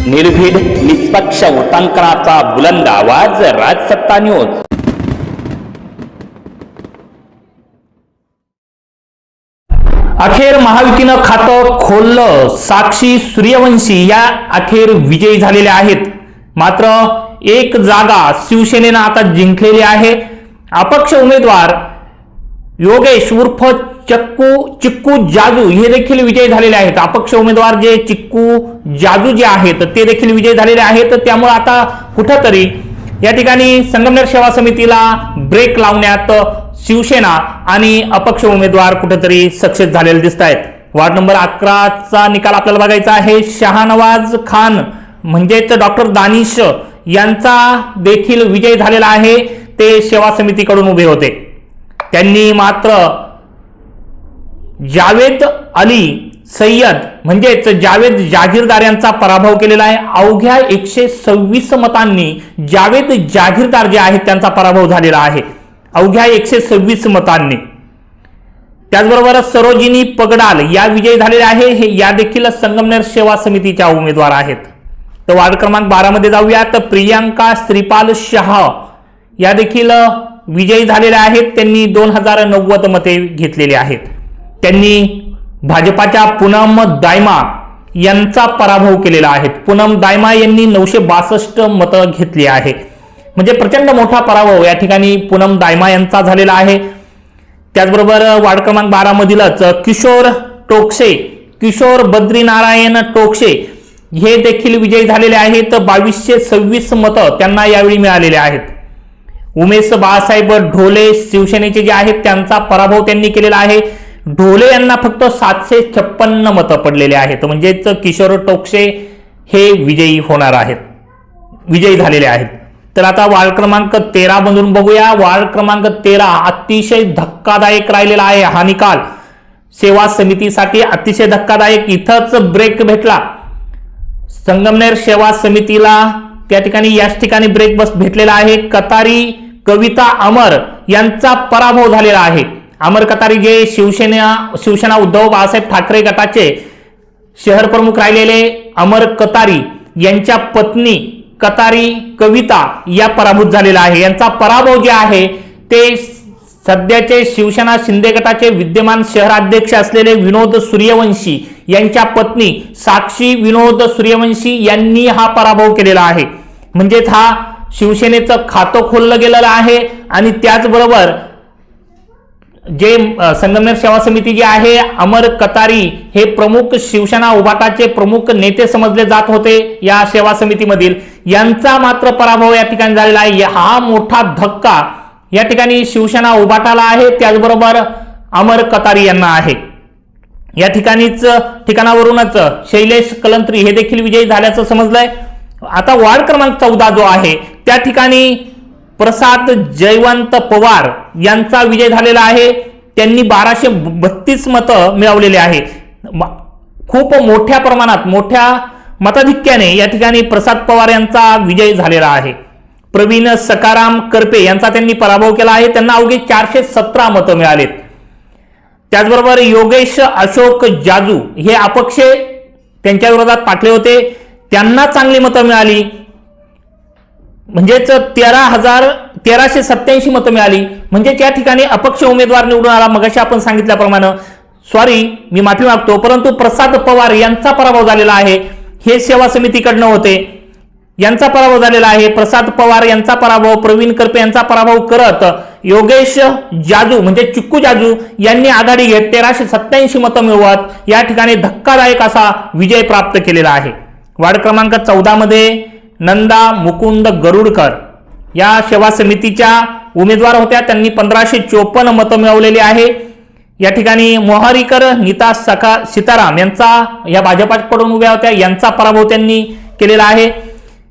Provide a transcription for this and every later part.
निर्भीड निष्पक्ष वृत्तांकनाचा बुलंद आवाज राजसत्ता न्यूज। अखेर महायुतीनं खातं खोललं। साक्षी सूर्यवंशी या अखेर विजयी झालेल्या आहेत। मात्र एक जागा शिवसेनेनं आता जिंकलेली आहे। अपक्ष उमेदवार योगेश उर्फ चिक्कू जाजू हे देखील विजयी झालेले आहेत। अपक्ष उमेदवार जे चिक्कू जाजू जे आहेत ते देखील विजयी झालेले आहेत। त्यामुळे आता कुठेतरी या ठिकाणी संगमनेर सेवा समितीला ब्रेक लावण्यात शिवसेना आणि अपक्ष उमेदवार कुठेतरी सक्सेस झालेले दिसत आहेत। वार्ड नंबर 11 चा निकाल आपल्याला बघायचा आहे। शहानवाज खान म्हणजेच डॉक्टर दानिश यांचा देखील विजय झालेला आहे। ते सेवा समितीकडून उभे होते। त्यांनी मात्र जावेद अली सय्यद म्हणजेच जावेद जागीरदार यांचा पराभव केलेला आहे। अवघ्या 126 मतांनी जावेद जागीरदार जे आहेत त्यांचा पराभव झालेला आहे, अवघ्या 126 मतांनी। त्याचबरोबर सरोजिनी पगडाल या विजयी झालेल्या आहे। हे या देखील संगमनेर सेवा समितीच्या उमेदवार आहेत। तर वार्ड क्रमांक 12 मध्ये जाऊयात। प्रियांका श्रीपाल शाह या देखील विजयी झालेल्या आहेत। त्यांनी 2090 मते घेतलेली आहेत। त्यांनी भाजपाच्या पूनम दायमा यांचा पराभव केलेला आहे। पूनम दायमा यांनी 962 मतं घेतली आहे। म्हणजे प्रचंड मोठा पराभव या ठिकाणी पूनम दायमा यांचा झालेला आहे। त्याचबरोबर वार्ड क्रमांक 12 मधीलच किशोर बद्रीनारायण टोकसे हे देखील विजयी झालेले आहेत। 2226 मतं त्यांना यावेळी मिळालेले आहेत। उमेश बाळासाहेब ढोले शिवसेनेचे जे आहेत त्यांचा पराभव त्यांनी केलेला आहे। ढोले यांना फक्त 756 मतं पडलेले आहेत। म्हणजेच किशोर टोकसे हे विजयी होणार आहेत, विजयी झालेले आहेत। तर आता वार्ड क्रमांक 13 मधून बघूया। वार्ड क्रमांक 13 अतिशय धक्कादायक राहिलेला आहे। हा निकाल सेवा समितीसाठी अतिशय धक्कादायक। इथंच ब्रेक भेटला संगमनेर सेवा समितीला। त्या ठिकाणी याच ठिकाणी ब्रेक बस भेटलेला आहे। कतारी कविता अमर यांचा पराभव झालेला आहे। अमर कतारी जे शिवसेना उद्धव बाळासाहेब ठाकरे गटाचे शहर प्रमुख राहिलेले अमर कतारी यांच्या पत्नी कतारी कविता या पराभूत झालेला आहे। यांचा पराभव जे आहे ते सध्याचे शिवसेना शिंदे गटाचे विद्यमान शहराध्यक्ष असलेले विनोद सूर्यवंशी यांच्या पत्नी साक्षी विनोद सूर्यवंशी यांनी हा पराभव केलेला आहे। म्हणजेच हा शिवसेनेचं खातं खोललं गेलेलं आहे। आणि त्याचबरोबर जे संगमनेर सेवा समिती जी आहे, अमर कतारी हे प्रमुख शिवसेना उभाटाचे प्रमुख नेते समजले जात होते या सेवा समितीमधील, यांचा मात्र पराभव या ठिकाणी झालेला आहे। हा मोठा धक्का या ठिकाणी शिवसेना उभाटाला आहे, त्याचबरोबर अमर कतारी यांना आहे। या ठिकाणावरूनच शैलेश कलंत्री हे देखील विजयी झाल्याचं समजलंय। आता वार्ड क्रमांक 14 जो आहे त्या ठिकाणी प्रसाद जयवंत पवार यांचा विजय झालेला आहे। त्यांनी 1232 मतं मिळवलेले आहे। खूप मोठ्या प्रमाणात मोठ्या मताधिक्याने या ठिकाणी प्रसाद पवार यांचा विजय झालेला आहे। प्रवीण सकाराम करपे यांचा त्यांनी पराभव केला आहे। त्यांना अवघे 417 मतं मिळालेत। त्याचबरोबर योगेश अशोक जाजू हे अपक्ष त्यांच्या विरोधात टाकले होते, त्यांना चांगली मतं मिळाली। म्हणजेच 1387 मतं मिळाली। म्हणजे त्या ठिकाणी अपक्ष उमेदवार निवडून आला। मगाशी आपण सांगितल्याप्रमाणे, मी माफी मागतो, परंतु प्रसाद पवार यांचा पराभव झालेला आहे। हे सेवा समितीकडनं होते, यांचा पराभव झालेला आहे। प्रसाद पवार यांचा पराभव, प्रवीण करपे यांचा पराभव करत योगेश जाजू म्हणजे चिक्कू जाजू यांनी आघाडी घेत 1387 मतं मिळवत या ठिकाणी धक्कादायक असा विजय प्राप्त केलेला आहे। वार्ड क्रमांक 14 मध्ये नंदा मुकुंद गरुडकर या सेवा समितीच्या उमेदवार होत्या। त्यांनी 1554 मतं मिळवलेली आहे। या ठिकाणी मोहरीकर नीता सीताराम यांचा या भाजपाकडून उभ्या होत्या, यांचा पराभव त्यांनी केलेला आहे।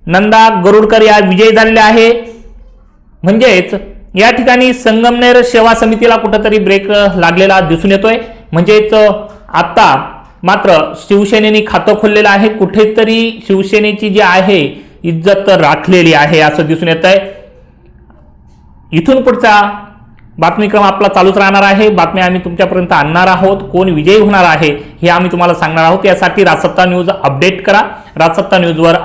नंदा गरुडकर या विजयी झालेल्या आहे। म्हणजेच या ठिकाणी संगमनेर सेवा समितीला कुठेतरी ब्रेक लागलेला दिसून येतोय। म्हणजेच आता मात्र शिवसेनेने खातं खोललेलं आहे। कुठेतरी शिवसेनेची जी आहे इज्जत राखलेली आहे असं दिसून येत आहे। इथून पुढचा बातमीक्रम आपला चालूच राहणार आहे. बातम्या आम्ही तुमच्यापर्यंत आणणार आहोत. कोण विजयी होणार आहे हे आम्ही तुम्हाला सांगणार आहोत. यासाठी राजसत्ता न्यूज अपडेट करा. राजसत्ता न्यूजवर